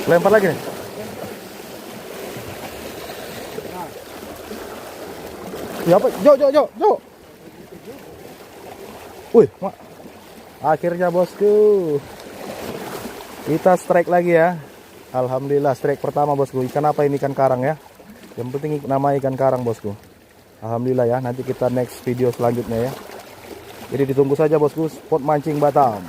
Lempar lagi nih. Ya apa? Jo. Wih, akhirnya bosku. Kita strike lagi ya. Alhamdulillah strike pertama bosku. Ikan apa ini? Ikan karang ya. Yang penting nama ikan karang bosku. Alhamdulillah ya. Nanti kita next video selanjutnya ya. Jadi ditunggu saja bosku spot mancing Batam.